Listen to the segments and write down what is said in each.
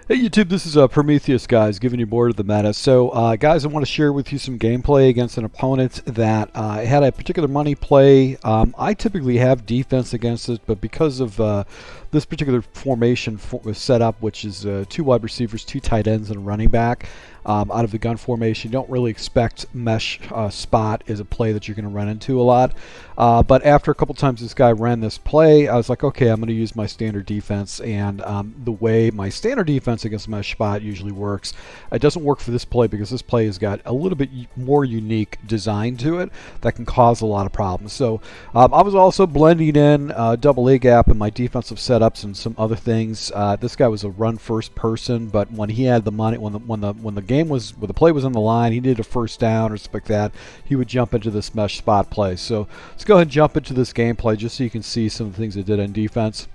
Hey YouTube, this is Prometheus, guys, giving you more of the meta. So guys, I want to share with you some gameplay against an opponent that had a particular money play. I typically have defense against it, but because of this particular formation was set up, which is 2 wide receivers, 2 tight ends, and a running back, out of the gun formation, you don't really expect mesh spot is a play that you're going to run into a lot. But after a couple times this guy ran this play, I was like, okay, I'm going to use my standard defense. And the way my standard defense against mesh spot usually works, it doesn't work for this play because this play has got a little bit more unique design to it that can cause a lot of problems. So I was also blending in double A gap in my defensive setups and some other things. This guy was a run first person, but when he had the money, when the play was on the line, he needed a first down or something like that, he would jump into this mesh spot play. So let's go ahead and jump into this gameplay just so you can see some of the things I did on defense.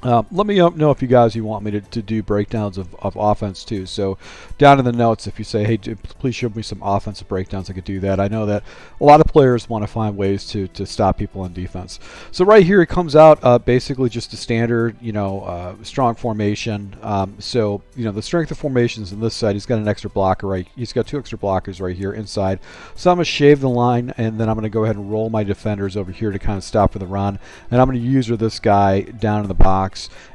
Let me know if you guys want me to do breakdowns of offense too. So down in the notes, if you say, hey, please show me some offensive breakdowns, I could do that. I know that a lot of players want to find ways to stop people on defense. So right here it comes out basically just a standard, strong formation. So the strength of formations on this side, he's got an extra blocker right. He's got 2 extra blockers right here inside. So I'm gonna shave the line, and then I'm gonna go ahead and roll my defenders over here to kind of stop for the run. And I'm gonna user this guy down in the box.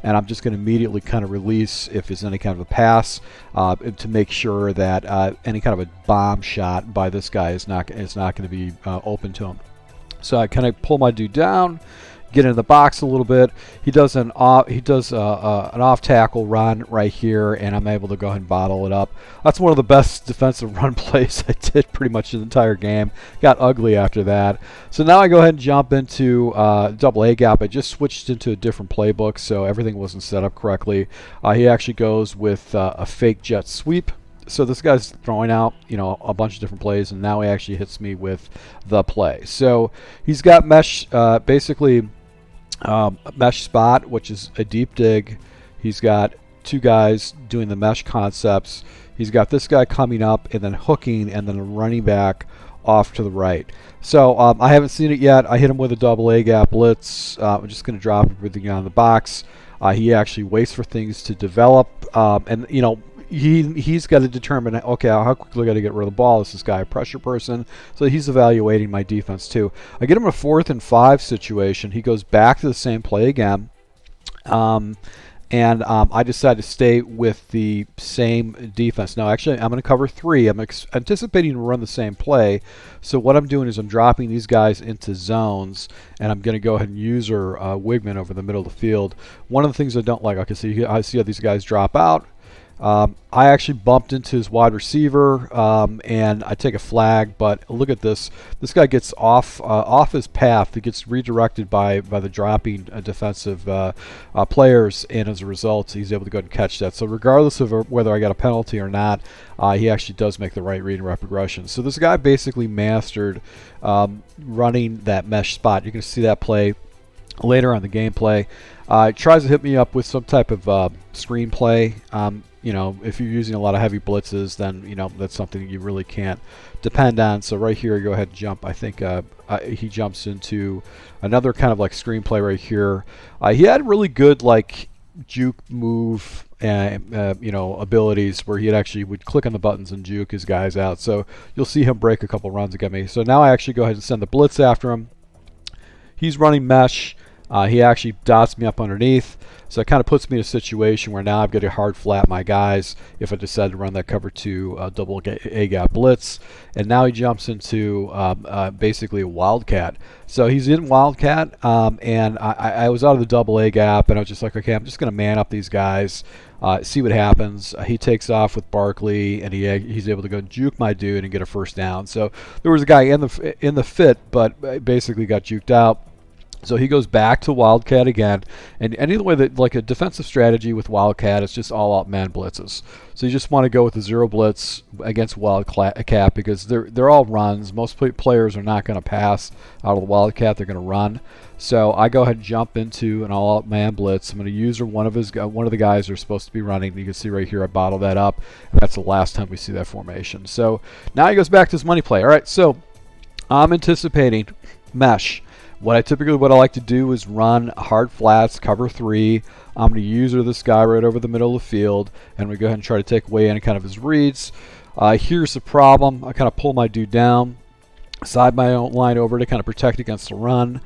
And I'm just going to immediately kind of release if there's any kind of a pass to make sure that any kind of a bomb shot by this guy is not going to be open to him. So I kind of pull my dude down, get in the box a little bit. He does an off tackle run right here, and I'm able to go ahead and bottle it up. That's one of the best defensive run plays I did pretty much the entire game. Got ugly after that. So now I go ahead and jump into double A gap. I just switched into a different playbook, so everything wasn't set up correctly. He actually goes with a fake jet sweep. So this guy's throwing out, a bunch of different plays, and now he actually hits me with the play. So he's got mesh, basically mesh spot, which is a deep dig. He's got 2 guys doing the mesh concepts. He's got this guy coming up and then hooking, and then a running back off to the right. So I haven't seen it yet. I hit him with a double A gap blitz. I'm just going to drop everything on the box. He actually waits for things to develop, and he's got to determine, okay, how quickly I got to get rid of the ball. This guy a pressure person, so he's evaluating my defense too. I get him a 4th and 5 situation. He goes back to the same play again, and I decide to stay with the same defense. Now, actually, I'm going to cover 3. I'm anticipating to run the same play, so what I'm doing is I'm dropping these guys into zones, and I'm going to go ahead and user Wigman over the middle of the field. One of the things I don't like, okay, I see how these guys drop out. I actually bumped into his wide receiver, and I take a flag, but look at this. This guy gets off his path. He gets redirected by the dropping defensive players, and as a result, he's able to go ahead and catch that. So regardless of whether I got a penalty or not, he actually does make the right read and route progression. So this guy basically mastered running that mesh spot. You're going to see that play later on the gameplay. Tries to hit me up with some type of screenplay. If you're using a lot of heavy blitzes, then that's something you really can't depend on. So right here, go ahead and jump. I think he jumps into another kind of like screenplay right here. He had really good like juke move abilities where he actually would click on the buttons and juke his guys out. So you'll see him break a couple runs to get me. So now I actually go ahead and send the blitz after him. He's running mesh. He actually dots me up underneath, so it kind of puts me in a situation where now I've got to hard flat my guys if I decide to run that cover 2 double A gap blitz. And now he jumps into basically a wildcat. So he's in wildcat, and I was out of the double A gap, and I was just like, okay, I'm just going to man up these guys, see what happens. He takes off with Barkley, and he's able to go juke my dude and get a first down. So there was a guy in the fit, but basically got juked out. So he goes back to Wildcat again, and any way that like a defensive strategy with Wildcat, it's just all out man blitzes. So you just want to go with the 0 blitz against Wildcat because they're all runs. Most players are not going to pass out of the Wildcat; they're going to run. So I go ahead and jump into an all out man blitz. I'm going to use one of the guys are supposed to be running. You can see right here, I bottle that up, and that's the last time we see that formation. So now he goes back to his money play. All right, so I'm anticipating mesh. What I like to do is run hard flats, cover 3. I'm going to user this guy right over the middle of the field, and we go ahead and try to take away any kind of his reads. Here's the problem. I kind of pull my dude down, side my own line over to kind of protect against the run.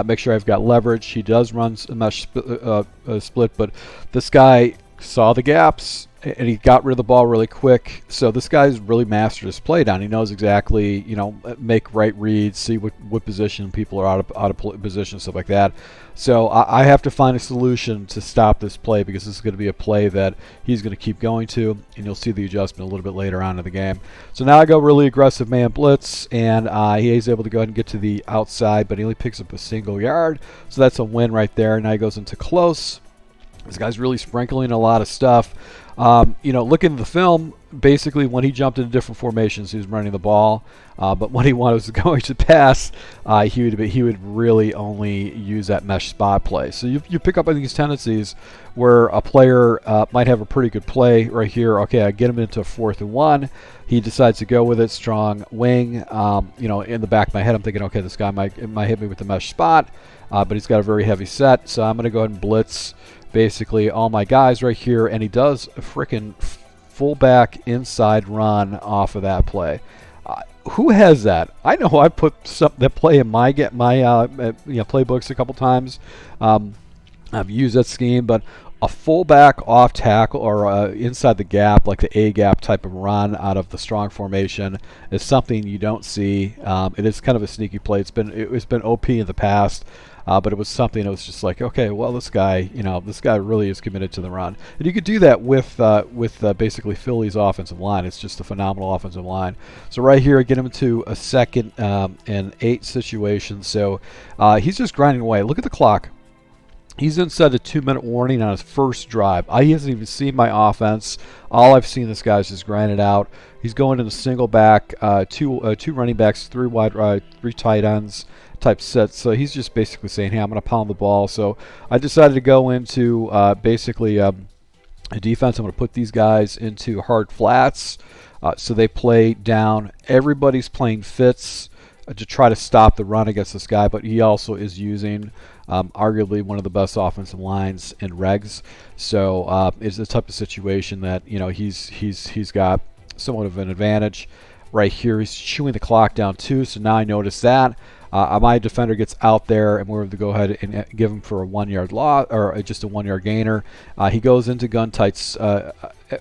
Make sure I've got leverage. He does run a mesh split, but this guy saw the gaps and he got rid of the ball really quick. So this guy's really mastered his play down. He knows exactly, you know, make right reads, see what position people are out of position, stuff like that. So I have to find a solution to stop this play, because this is going to be a play that he's going to keep going to, and you'll see the adjustment a little bit later on in the game. So now I go really aggressive man blitz, and he is able to go ahead and get to the outside, but he only picks up a single yard. So that's a win right there. Now he goes into close. This guy's really sprinkling a lot of stuff. You know, looking at the film, basically when he jumped into different formations, he was running the ball. But when he was going to pass, he would really only use that mesh spot play. So you pick up on these tendencies where a player might have a pretty good play right here. Okay, I get him into 4th and 1. He decides to go with it, strong wing. You know, in the back of my head, I'm thinking, okay, this guy might hit me with the mesh spot, but he's got a very heavy set. So I'm going to go ahead and blitz basically all my guys right here, and he does a frickin' fullback inside run off of that play. Who has that? I know I put that play in my playbooks a couple times. I've used that scheme, but a fullback off tackle or inside the gap, like the A gap type of run out of the strong formation, is something you don't see. It is kind of a sneaky play. It's been OP in the past. But it was something that was just like, okay, well, this guy really is committed to the run. And you could do that with basically Philly's offensive line. It's just a phenomenal offensive line. So right here, I get him into a 2nd and 8 situation. So he's just grinding away. Look at the clock. He's inside a 2-minute warning on his first drive. He hasn't even seen my offense. All I've seen this guy is just grind it out. He's going in a single back, two running backs, 3 wide, 3 tight ends type set. So he's just basically saying, hey, I'm going to pound the ball. So I decided to go into basically a defense. I'm going to put these guys into hard flats. So they play down. Everybody's playing fits to try to stop the run against this guy, but he also is using arguably one of the best offensive lines in regs. So it's the type of situation that, you know, he's got somewhat of an advantage. Right here, he's chewing the clock down too, so now I notice that. My defender gets out there, and we're going to go ahead and give him for a 1-yard loss, or just a 1-yard gainer. He goes into gun tights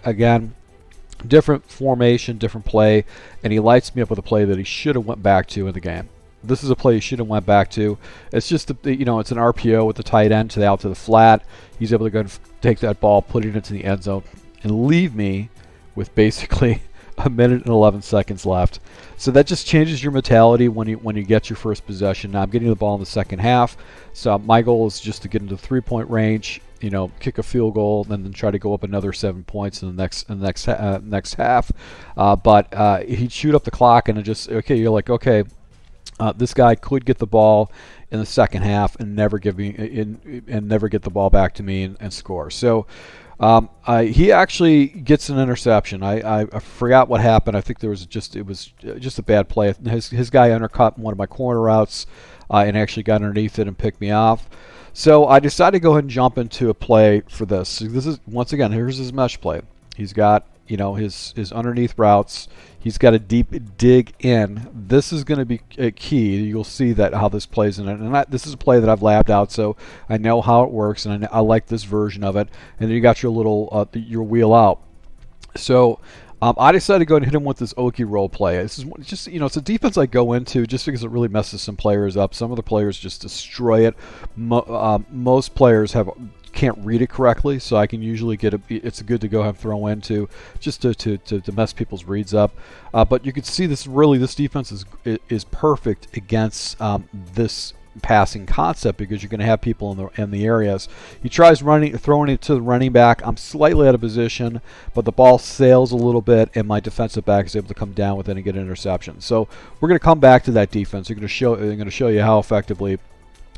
again. Different formation, different play, and he lights me up with a play that he should have went back to in the game. This is a play he should have went back to. It's just, you know, it's an RPO with the tight end out to the flat. He's able to go and take that ball, put it into the end zone, and leave me with basically a minute and 11 seconds left. So that just changes your mentality when you get your first possession. Now I'm getting the ball in the second half, so my goal is just to get into the 3-point range, you know, kick a field goal, and then try to go up another 7 points in the next half. But he'd shoot up the clock, and it just, okay, you're like, okay, this guy could get the ball in the second half and never get the ball back to me and score. So he actually gets an interception. I forgot what happened. I think it was just a bad play. His guy undercut one of my corner routes and actually got underneath it and picked me off. So I decided to go ahead and jump into a play for this. So this is, once again, here's his mesh play. He's got, you know, his underneath routes. He's got a deep dig in. This is going to be a key. You'll see that how this plays in it. And this is a play that I've labbed out, so I know how it works, and I like this version of it. And then you got your little your wheel out. So I decided to go and hit him with this Okie roll play. This is just, you know, it's a defense I go into just because it really messes some players up. Some of the players just destroy it. Most players can't read it correctly, so I can usually get it's good to go ahead and throw into just to mess people's reads up. But you can see this defense is perfect against this passing concept, because you're going to have people in the areas. He tries throwing it to the running back. I'm slightly out of position, but the ball sails a little bit, and my defensive back is able to come down with it and get an interception. So we're going to come back to that defense. I'm going to show you how effectively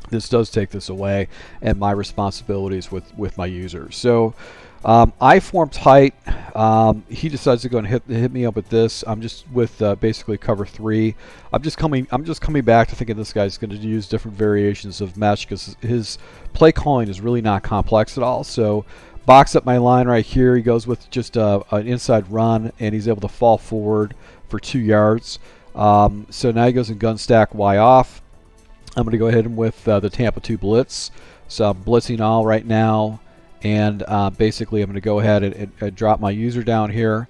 this does take this away, and my responsibilities with my users. So I form tight. He decides to go and hit me up with this. I'm just with basically cover 3. I'm just coming back to thinking this guy's going to use different variations of mesh because his play calling is really not complex at all. So box up my line right here. He goes with just an inside run, and he's able to fall forward for 2 yards. So now he goes and gun stack Y off. I'm going to go ahead and with the Tampa 2 blitz. So I'm blitzing all right now. And basically, I'm going to go ahead and drop my user down here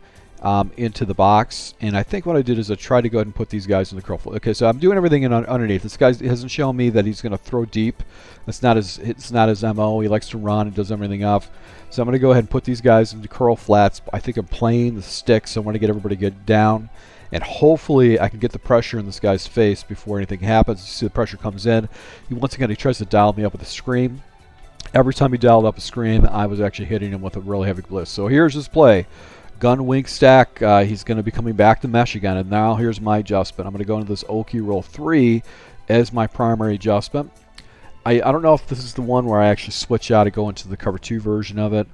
into the box. And I think what I did is I tried to go ahead and put these guys in the curl. Okay, so I'm doing everything underneath. This guy hasn't shown me that he's going to throw deep. It's not his MO. He likes to run and does everything off. So I'm going to go ahead and put these guys into curl flats. I think I'm playing the sticks. So I want to get everybody to get down. And hopefully I can get the pressure in this guy's face before anything happens. You see the pressure comes in. Once again, he tries to dial me up with a scream. Every time he dialed up a screen, I was actually hitting him with a really heavy blitz. So here's his play. Gun wink stack. He's going to be coming back to mesh again. And now here's my adjustment. I'm going to go into this Okie roll 3 as my primary adjustment. I don't know if this is the one where I actually switch out and go into the cover 2 version of it.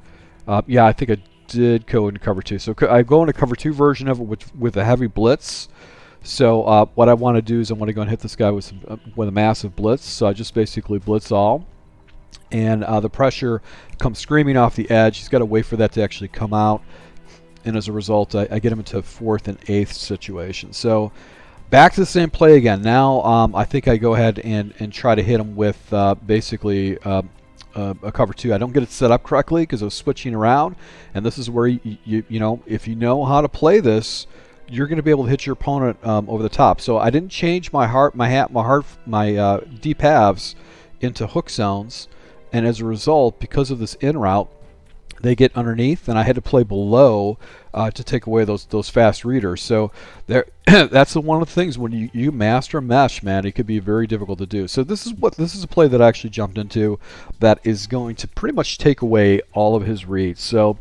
Yeah, I think I did go into cover 2. So I go into cover 2 version of it with a heavy blitz. So what I want to do is I want to go and hit this guy with a massive blitz. So I just basically blitz all. And the pressure comes screaming off the edge. He's got to wait for that to actually come out. And as a result, I get him into 4th and 8th situation. So back to the same play again. Now I think I go ahead and try to hit him with basically a cover 2. I don't get it set up correctly because I was switching around. And this is where, you know, if you know how to play this, you're going to be able to hit your opponent over the top. So I didn't change my deep halves into hook zones. And as a result, because of this in route, they get underneath, and I had to play below to take away those fast readers. So there, that's one of the things when you master mesh, man, it could be very difficult to do. So this is a play that I actually jumped into that is going to pretty much take away all of his reads. So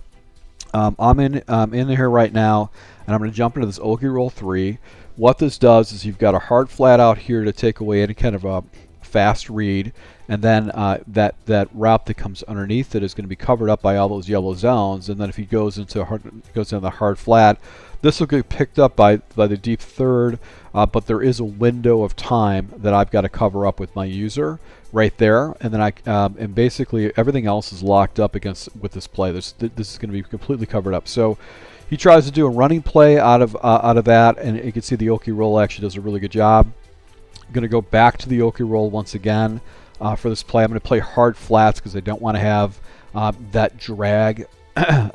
I'm in here right now, and I'm going to jump into this Okie roll 3. What this does is you've got a hard flat out here to take away any kind of a fast read, and then that route that comes underneath it is going to be covered up by all those yellow zones. And then if he goes into the hard flat, this will get picked up by the deep third, but there is a window of time that I've got to cover up with my user right there, and then and basically everything else is locked up with this play. This is going to be completely covered up. So he tries to do a running play out of that, and you can see the Okie roll actually does a really good job. I'm going to go back to the Okie roll once again for this play. I'm going to play hard flats because I don't want to have that drag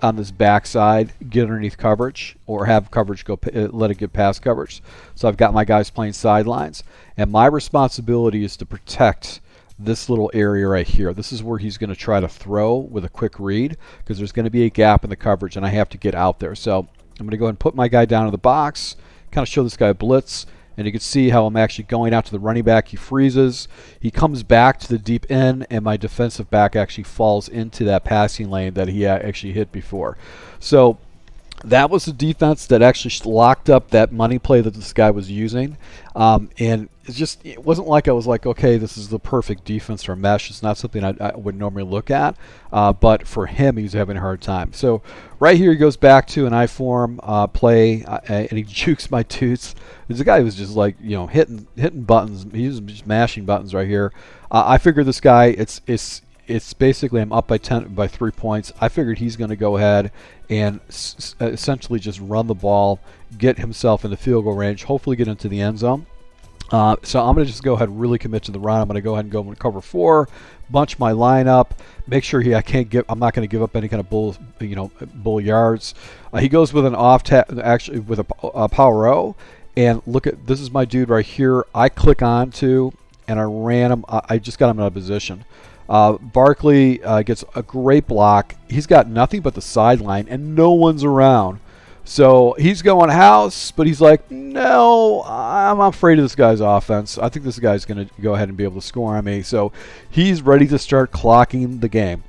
on this backside get underneath coverage, or have coverage let it get past coverage. So I've got my guys playing sidelines, and my responsibility is to protect this little area right here. This is where he's going to try to throw with a quick read because there's going to be a gap in the coverage, and I have to get out there. So I'm going to go ahead and put my guy down in the box, kind of show this guy a blitz. And you can see how I'm actually going out to the running back. He freezes. He comes back to the deep end, and my defensive back actually falls into that passing lane that he actually hit before. So that was the defense that actually locked up that money play that this guy was using. And it wasn't like I was like, okay, this is the perfect defense for mesh. It's not something I would normally look at. But for him, he was having a hard time. So right here, he goes back to an I-form play, and he jukes my toots. There's a guy who was just like, you know, hitting buttons. He was just mashing buttons right here. I figured this guy, it's basically I'm up by 3 points. I figured he's going to go ahead and essentially just run the ball, get himself in the field goal range, hopefully get into the end zone. So I'm going to just go ahead and really commit to the run. I'm going to go ahead and go and cover 4, bunch my lineup, make sure I'm not going to give up any kind of bull yards. He goes with an off tap, actually with a power O, and look at this is my dude right here. I click onto and I ran him. I just got him out of position. Barkley gets a great block. He's got nothing but the sideline, and no one's around. So he's going house, but he's like, no, I'm afraid of this guy's offense. I think this guy's going to go ahead and be able to score on me. So he's ready to start clocking the game,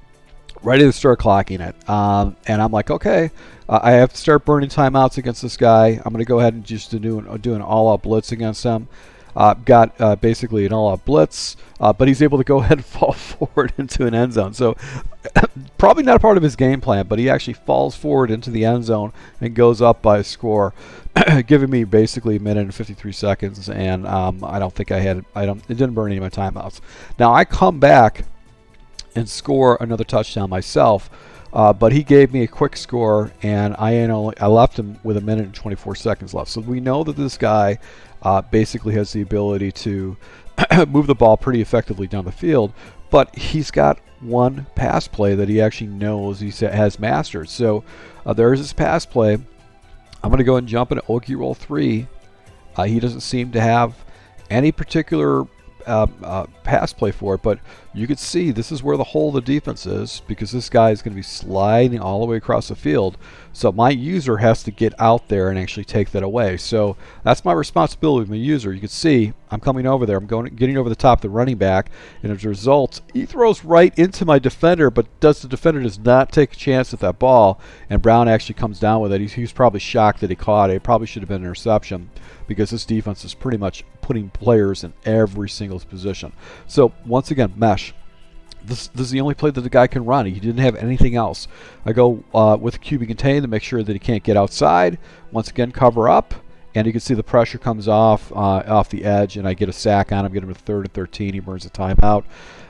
ready to start clocking it. And I'm like, okay, I have to start burning timeouts against this guy. I'm going to go ahead and just do an all-out blitz against him. got basically an all-out blitz, but he's able to go ahead and fall forward into an end zone. So probably not a part of his game plan, but he actually falls forward into the end zone and goes up by a score, giving me basically a minute and 53 seconds. And I don't think it didn't burn any of my timeouts. Now I come back and score another touchdown myself, but he gave me a quick score, and I left him with a minute and 24 seconds left. So we know that this guy basically has the ability to move the ball pretty effectively down the field, but he's got one pass play that he actually knows he has mastered. So there's his pass play. I'm going to go and jump into Okie Roll 3. He doesn't seem to have any particular pass play for it, but you could see this is where the hole of the defense is, because this guy is going to be sliding all the way across the field. So my user has to get out there and actually take that away. So that's my responsibility with my user. You can see I'm coming over there. I'm getting over the top of the running back, and as a result, he throws right into my defender, but the defender does not take a chance with that ball, and Brown actually comes down with it. He's probably shocked that he caught it. It probably should have been an interception, because this defense is pretty much putting players in every single position. So once again, mesh. This is the only play that the guy can run. He didn't have anything else. I go with QB contain to make sure that he can't get outside. Once again, cover up, and you can see the pressure comes off the edge, and I get a sack on him, get him to 3rd and 13. He burns a timeout.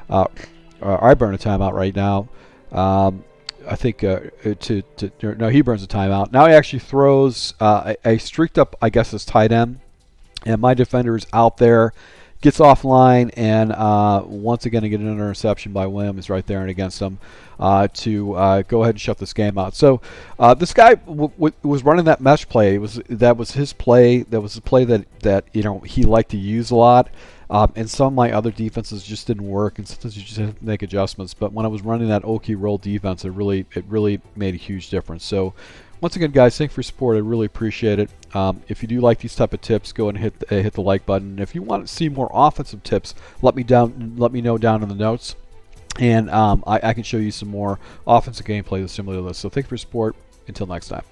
I burn a timeout right now. I think no, he burns a timeout. Now he actually throws a streaked up, I guess, his tight end, and my defender is out there, gets offline, and once again I get an interception by Wim. Is right there and against him to go ahead and shut this game out. So this guy was running that mesh play. That was his play. That was the play that he liked to use a lot. And some of my other defenses just didn't work, and sometimes you just have to make adjustments. But when I was running that Okie roll defense, it really made a huge difference. So once again, guys, thanks for your support. I really appreciate it. If you do like these type of tips, go and hit the like button. If you want to see more offensive tips, let me know down in the notes, and I can show you some more offensive gameplay that's similar to this. So thanks for your support. Until next time.